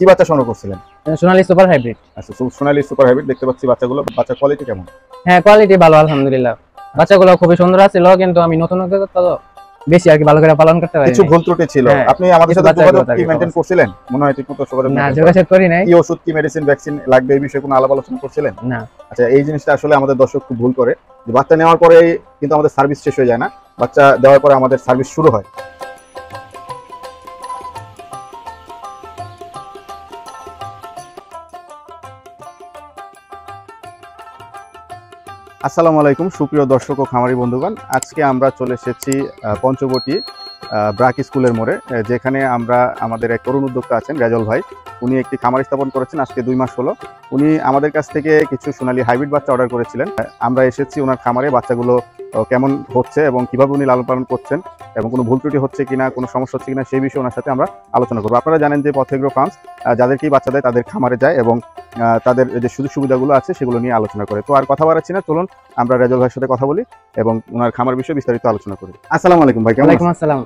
কি বাচ্চা সংগ্রহ করছিলেন? সোনালী সুপার হাইব্রিড। আচ্ছা, সোনালী সুপার হাইব্রিড দেখতে পাচ্ছি বাচ্চাগুলো। বাচ্চা কোয়ালিটি কেমন? হ্যাঁ, কোয়ালিটি ভালো আলহামদুলিল্লাহ। বাচ্চাগুলো খুবই সুন্দর ছিল, কিন্তু আমি নতুন তো বেশি আর কি ভালো করে পালন করতে পারি। কিছু ভুল ত্রুটি ছিল। আপনি আমাদের সাথে যোগাযোগ কি মেইনটেইন করছিলেন? মনে হয় ঠিকমতো যোগাযোগ না, যোগাযোগ করি নাই। কি ওষুধ, কি মেডিসিন, ভ্যাকসিন লাগবে এই বিষয়ে কোনো আলাপ আলোচনা করছিলেন? না। আচ্ছা, এই জিনিসটা আসলে আমাদের দর্শক খুব ভুল করে, যে বাচ্চা নেওয়ার পরে কিন্তু আমাদের সার্ভিস শেষ হয়ে যায় না, বাচ্চা দেওয়ার পরে আমাদের সার্ভিস শুরু হয়। আসসালামু আলাইকুম সুপ্রিয় দর্শক ও খামারি বন্ধুগণ, আজকে আমরা চলে এসেছি পঞ্চবটি ব্রাক স্কুলের মোড়ে, যেখানে আমরা আমাদের এক তরুণ উদ্যোক্তা আছেন রেজল ভাই। উনি একটি খামার স্থাপন করেছেন, আজকে 2 মাস হলো। উনি আমাদের কাছ থেকে কিছু সোনালী হাইব্রিড বাচ্চা অর্ডার করেছিলেন। আমরা এসেছি ওনার খামারে, বাচ্চাগুলো কেমন হচ্ছে এবং কিভাবে উনি লালন পালন করছেন এবং কোনো ভুল ত্রুটি হচ্ছে কিনা, কোনো সমস্যা হচ্ছে কিনা, সেই বিষয়ে ওনার সাথে আমরা আলোচনা করবো। আপনারা জানেন যে পথ এগ্রো ফার্মস যাদেরকেই বাচ্চা দেয় তাদের খামারে যায় এবং তাদের যে সুযোগ সুবিধাগুলো আছে সেগুলো নিয়ে আলোচনা করে। তো আর কথা বাড়াচ্ছি না, চলুন আমরা রেজল ভাইয়ের সাথে কথা বলি এবং ওনার খামার বিষয়ে বিস্তারিত আলোচনা করি। আসসালামু আলাইকুম ভাই, কেমন আছেন? ওয়ালাইকুম আসসালাম,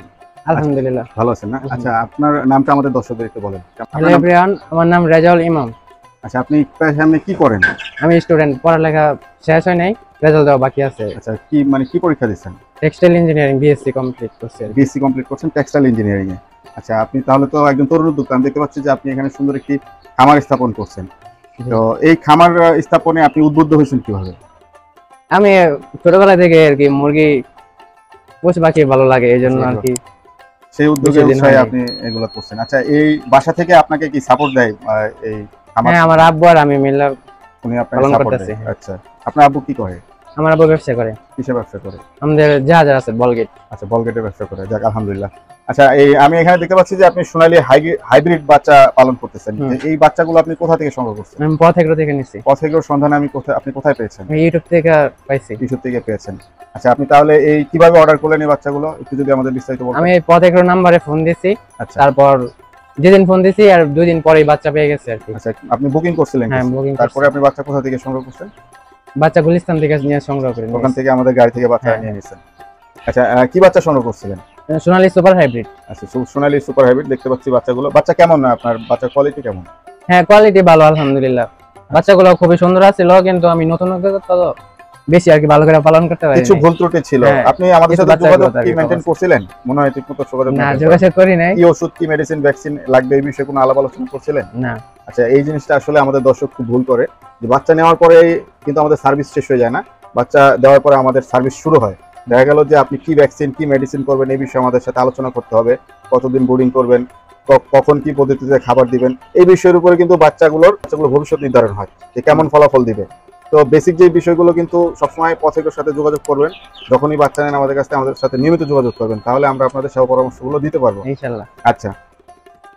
আলহামদুলিল্লাহ ভালো আছেন না? আচ্ছা, আপনার নামটা আমাদের দর্শকদের একটু বলেন। হ্যালো এভরিওয়ান, আমার নাম রেজাউল ইমাম। আচ্ছা, আপনি সামনে কি করেন? আমি স্টুডেন্ট, পড়ালেখা শেষ হয় নাই, রেজাল্ট দেওয়া বাকি আছে। আচ্ছা, কি মানে কি পরীক্ষা দিচ্ছেন? টেক্সটাইল ইঞ্জিনিয়ারিং বিএসসি কমপ্লিট করছি। বিএসসি কমপ্লিট করছেন টেক্সটাইল ইঞ্জিনিয়ারিং এ। আচ্ছা, আপনি তাহলে তো একজন তরুণ উদ্যোক্তা। আমি দেখতে পাচ্ছি যে আপনি এখানে সুন্দর একটি খামার স্থাপন করছেন। তো এই খামার স্থাপনে আপনি উদ্বুদ্ধ হয়েছেন কিভাবে? আমি ছোটবেলা থেকে আর কি মুরগি পশু পাখি ভালো লাগে, এই জন্য আর কি সেই উদ্যোগে উৎসাহে আপনি এগুলো করছেন। আচ্ছা, এই বাসা থেকে আপনাকে কি সাপোর্ট দেয় এই খামার? হ্যাঁ, আমার আব্বু আর আমি মিলে উনি আপনাকে সাপোর্ট দেয়। আচ্ছা, আপনার আব্বু কি করে? আমার আব্বু ব্যবসা করে। কিসের ব্যবসা করে? আমাদের জাহাজ আছে বলগেট। আচ্ছা, বলগেটের ব্যবসা করে, যাক আলহামদুলিল্লাহ। আচ্ছা, এই আমি এখানে দেখতে পাচ্ছি যে আপনি সোনালী হাইব্রিড বাচ্চা পালন করতেছেন। এই বাচ্চাগুলো আপনি কোথা থেকে সংগ্রহ করছেন? আমি পথ এগ্রো থেকে নিছি। পথ এগ্রোর সন্ধানে আপনি কোথায় পেয়েছেন? ইউটিউব থেকে পাইছি। ইউটিউব থেকে পেয়েছেন। আচ্ছা, আপনি তাহলে এই কিভাবে অর্ডার করলেন এই বাচ্চাগুলো একটু যদি আমাদের বিস্তারিত বলতেন। আমি পথ এগ্রো নাম্বারে ফোন দিছি। আচ্ছা, তারপর যেদিন ফোন দিছি আর 2 দিন পরেই বাচ্চা পেয়ে গেছে আর কি। আচ্ছা, আপনি বুকিং করছিলেন? হ্যাঁ, বুকিং। তারপরে আপনি বাচ্চা কোথা থেকে সংগ্রহ করছেন? বাচ্চা গুলিস্তান থেকে নিয়ে সংগ্রহ করে ওখান থেকে আমাদের গাড়ি থেকে বাচ্চা নিয়ে নিয়েছেন। আচ্ছা, কি বাচ্চা সংগ্রহ করছিলেন? সোনালী সুপার হাইব্রিড। আচ্ছা, সোনালী সুপার হাইব্রিড দেখতে পাচ্ছি বাচ্চাগুলো। বাচ্চা কেমন, আপনার বাচ্চার কোয়ালিটি কেমন? হ্যাঁ, কোয়ালিটি ভালো আলহামদুলিল্লাহ। বাচ্চাগুলো খুবই সুন্দর ছিল, কিন্তু আমি নতুন তো বেশি আর কি ভালো করে পালন করতে পারি। কিছু ভুল ত্রুটি ছিল। আপনি আমাদের সাথে যোগাযোগ কি মেইনটেইন করছিলেন? মনে হয় ঠিকমতো যোগাযোগ না, যোগাযোগ করি নাই। কি ওষুধ, কি মেডিসিন, ভ্যাকসিন লাগবে এই বিষয়ে কোনো আলাপ আলোচনা করছিলেন? না। আচ্ছা, এই জিনিসটা আসলে আমাদের দর্শক খুব ভুল করে, যে বাচ্চা নেওয়ার পরে কিন্তু আমাদের সার্ভিস শেষ হয়ে যায় না, বাচ্চা দেওয়ার পরে আমাদের সার্ভিস শুরু হয়। দেখা গেল যে আপনি কি ভ্যাকসিন, কি মেডিসিন করবেন এই বিষয়ে আমাদের সাথে আলোচনা করতে হবে। কতদিন বোর্ডিং করবেন, কখন কি পদ্ধতিতে খাবার দিবেন, এই বিষয়ের উপরে কিন্তু বাচ্চাগুলোর ভবিষ্যৎ নির্ধারণ হয় যে কেমন ফলাফল দিবে। তো বেসিক যে বিষয়গুলো কিন্তু সবসময় পথ এগ্রোর সাথে যোগাযোগ করবেন। যখনই বাচ্চা নেন আমাদের কাছে, আমাদের সাথে নিয়মিত যোগাযোগ করবেন, তাহলে আমরা আপনাদের সেবা পরামর্শগুলো দিতে পারবো ইনশাআল্লাহ। আচ্ছা,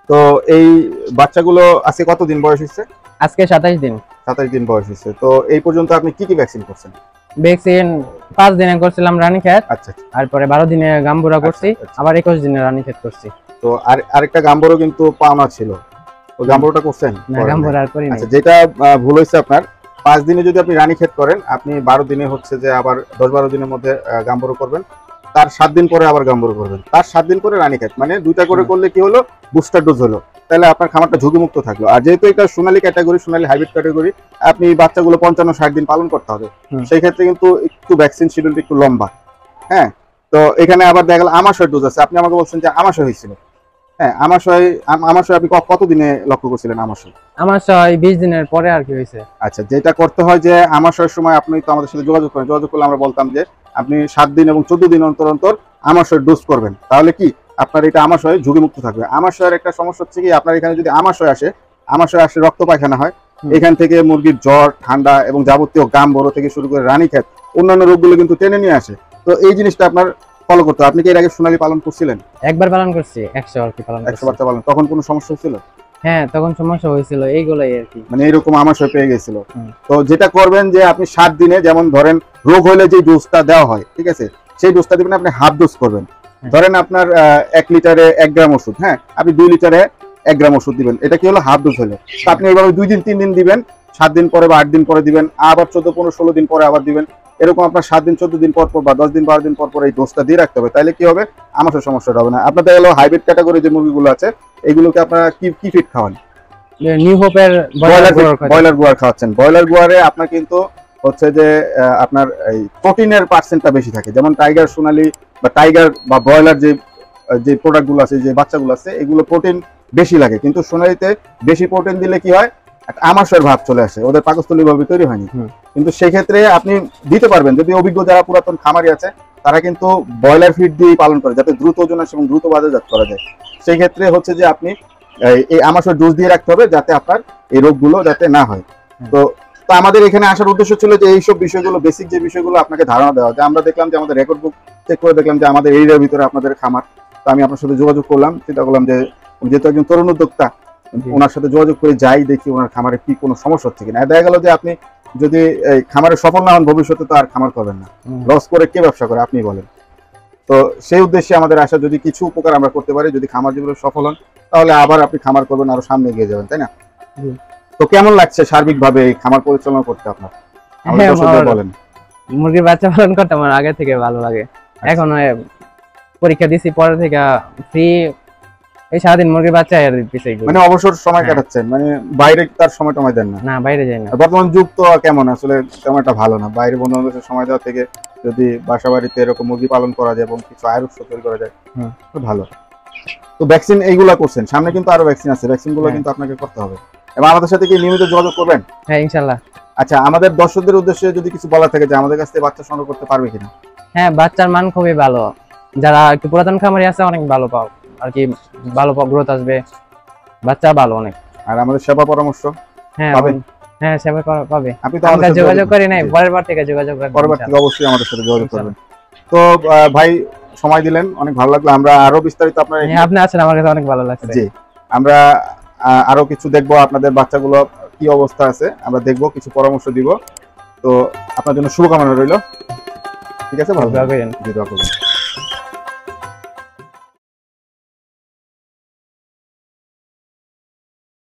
তো এই বাচ্চাগুলো আজকে কতদিন বয়স হচ্ছে? আজকে 27 দিন। 27 দিন বয়স হচ্ছে। তো এই পর্যন্ত আপনি কি কি ভ্যাকসিন করছেন? ভ্যাকসিন 5 দিনে করছিলাম রানীক্ষেত। আচ্ছা, তারপরে 12 দিনে গাম্বুরা করছি, আবার 21 দিনে রানীক্ষেত করছি। তো আরেকটা গাম্বুরও কিন্তু পাওনা ছিল, ওই গাম্বুরটা করছেন? না, গাম্বুরা আর করি না। আচ্ছা, যেটা ভুল হয়েছে আপনার, 5 দিনে যদি আপনি রানীক্ষেত করেন, আপনি 12 দিনে হচ্ছে যে আবার 10-12 দিনের মধ্যে গাম্বুরু করবেন, তার 7 দিন পরে আবার গাম্বুরু করবেন, তার 7 দিন পরে রানীক্ষেত, মানে 2টা করে করলে কি হলো, বুস্টার ডোজ হলো। তাহলে আপনার খামারটা ঝুঁকিমুক্ত থাকলো। আর যেহেতু এটা সোনালী ক্যাটাগরি, সোনালী হাইব্রিড ক্যাটাগরি, আপনি বাচ্চাগুলো 55-60 দিন পালন করতে হবে। সেই ক্ষেত্রে কিন্তু একটু ভ্যাকসিন শিডিউলটা একটু লম্বা। হ্যাঁ, তো এখানে আবার দেখা গেল আমাশয় ডোজ আছে। আপনি আমাকে বলছেন যে আমাশয় হয়েছিল। হ্যাঁ, আমাশয় আপনি কতদিনে লক্ষ্য করছিলেন? আমাশয় 20 দিনের পরে আর কি হয়েছে। আচ্ছা, যেটা করতে হয় যে আমাশয়ের সময় আপনি তো আমাদের সাথে যোগাযোগ করেন, যোগাযোগ করলে আমরা বলতাম যে আপনি 7 দিন এবং 14 দিন অন্তর অন্তর আমাশয় ডোজ করবেন, তাহলে কি আপনার এটা আমাশয় ঝুঁকিমুক্ত থাকবে। আমাশয়ের একটা সমস্যা হচ্ছে কি, আপনার এখানে যদি আমাশয় আসে রক্ত পায়খানা হয়, এখান থেকে মুরগির জ্বর, ঠান্ডা এবং যাবতীয় গাম বড় থেকে শুরু করে রানীক্ষেত অন্যান্য রোগগুলো কিন্তু টেনে নিয়ে আসে। তো এই জিনিসটা আপনার ফলো করতে। আপনি কি এর আগে সোনালী পালন করছিলেন? একবার পালন করছি, 100 আর কি পালন করছি। 100 বাচ্চা পালন, তখন কোনো সমস্যা হয়েছিল? হ্যাঁ, তখন সমস্যা হয়েছিল, এইগুলাই আর কি, মানে এরকম আমাশয় পেয়ে গেছিল। তো যেটা করবেন যে আপনি 7 দিনে, যেমন ধরেন রোগ হলে যে ডোজটা দেওয়া হয়, ঠিক আছে, সেই ডোজটা দিবেন, আপনি হাফ ডোজ করবেন। ধরেন আপনার 1 লিটারে 1 গ্রাম ওষুধ, হ্যাঁ, আপনি 2 লিটারে 1 গ্রাম ওষুধ দিবেন। এটা কি হলো, হাফ ডোজ হলো। তো আপনি এইভাবে 2 দিন 3 দিন দিবেন, 7 দিন পরে বা 8 দিন পরে দিবেন, আবার 14, 15, 16 দিন পরে আবার দিবেন। এরকম আপনার 7 দিন 14 দিন পর বা 10 দিন 12 দিন পর এই ডোজটা দিয়ে রাখতে হবে। তাইলে কি হবে, আমাশয় সমস্যাটা হবে না। আপনাদের হলো হাইব্রিড ক্যাটাগরি যে মুরগিগুলো আছে, এগুলোকে আপনারা কি ফিড খাওয়ান? নিউ হোপের ব্রয়লার গুয়ার খাওয়াচ্ছেন। ব্রয়লার গুয়ারে আপনার কিন্তু হচ্ছে যে আপনার এই প্রোটিনের পার্সেন্টটা বেশি থাকে, যেমন টাইগার সোনালী বা টাইগার বা ব্রয়লার যে প্রোডাক্টগুলো আছে, যে বাচ্চাগুলো আছে, এগুলো প্রোটিন বেশি লাগে, কিন্তু সোনালীতে বেশি প্রোটিন দিলে কি হয়, একটা আমাশয়ের ভাব চলে আসে, ওদের পাকস্থলী ভাবে তৈরি হয়নি। কিন্তু সেই ক্ষেত্রে আপনি দিতে পারবেন, যদি অভিজ্ঞ যারা পুরাতন খামারি আছে তারা কিন্তু ব্রয়লার ফিড দিয়ে পালন করে, যাতে দ্রুত ওজন আসে এবং দ্রুত বাজারজাত করা যায়। সেই ক্ষেত্রে হচ্ছে যে আপনি এই আমাশয়ের ডোজ দিয়ে রাখতে হবে, যাতে আপনার এই রোগগুলো যাতে না হয়। তো আমাদের এখানে আসার উদ্দেশ্য ছিল যে এইসব বিষয়গুলো, বেসিক যে বিষয়গুলো আপনাকে ধারণা দেওয়া, যে আমরা দেখলাম যে আমাদের রেকর্ড বুক চেক করে দেখলাম যে আমাদের এরিয়ার ভিতরে আপনাদের খামার। তো আমি আপনার সাথে যোগাযোগ করলাম, চিন্তা করলাম যে যেহেতু একজন তরুণ উদ্যোক্তা, ওনার সাথে যোগাযোগ করে যাই, দেখি ওনার খামারে কি কোনো সমস্যা হচ্ছে কিনা। দেখা গেল যে আপনি যদি এই খামারে সফল না হন, ভবিষ্যতে তো আর খামার করবেন না, লস করে কে ব্যবসা করে আপনি বলেন। তো সেই উদ্দেশ্যে আমাদের আশা, যদি কিছু উপকার আমরা করতে পারি, যদি খামার যেগুলো সফল হন, তাহলে আবার আপনি খামার করবেন, আরো সামনে এগিয়ে যাবেন, তাই না? তো কেমন লাগছে সার্বিকভাবে এই খামার পরিচালনা করতে আপনার? বলেন। মুরগির বাচ্চা পালন করতে আমার আগে থেকে ভালো লাগে। এখন পরীক্ষা দিছি, পরে থেকে ফ্রি এই সারাদিন মুরগির বাচ্চা আর দিতেছি। মানে অবসর সময় কাটাচ্ছেন, মানে বাইরে তার সময় টময় দেন না? না, বাইরে যাই না। বর্তমান যুগ তো কেমন, আসলে তেমন একটা ভালো না। বাইরে বন্ধু বান্ধবের সময় দেওয়া থেকে যদি বাসা বাড়িতে এরকম মুরগি পালন করা যায় এবং কিছু আয়ের উৎস তৈরি করা যায়, তো ভালো। তো ভ্যাকসিন এইগুলা করছেন, সামনে কিন্তু আরো ভ্যাকসিন আছে, ভ্যাকসিন গুলো কিন্তু আপনাকে করতে হবে, এবং আমাদের সাথে কি নিয়মিত যোগাযোগ করবেন? হ্যাঁ, ইনশাআল্লাহ। আচ্ছা, আমাদের দর্শকদের উদ্দেশ্যে যদি কিছু বলা থাকে যে আমাদের কাছ থেকে বাচ্চা সংগ্রহ করতে পারবে কিনা? হ্যাঁ, বাচ্চার মান খুবই ভালো, যারা একটু পুরাতন খামারি আছে অনেক ভালো পাও আর কি, ভালো গ্রোথ আসবে, বাচ্চা ভালো অনেক। আর আমাদের সেবা পরামর্শ পাবেন? হ্যাঁ, সেবা পাবে। আপনি তো আমাদের সাথে যোগাযোগ করি নাই, পরের বার থেকে যোগাযোগ রাখবেন, পরের থেকে অবশ্যই আমাদের সাথে যোগাযোগ করবেন। তো ভাই, সময় দিলেন, অনেক ভালো লাগলো। আমরা আরো বিস্তারিত আপনার, আপনি আছেন, আমার কাছে অনেক ভালো লাগছে। জি, আমরা আরো কিছু দেখবো, আপনাদের বাচ্চাগুলো কি অবস্থা আছে আমরা দেখবো, কিছু পরামর্শ দিব। তো আপনার জন্য শুভকামনা রইল। ঠিক আছে, ভালো থাকবেন।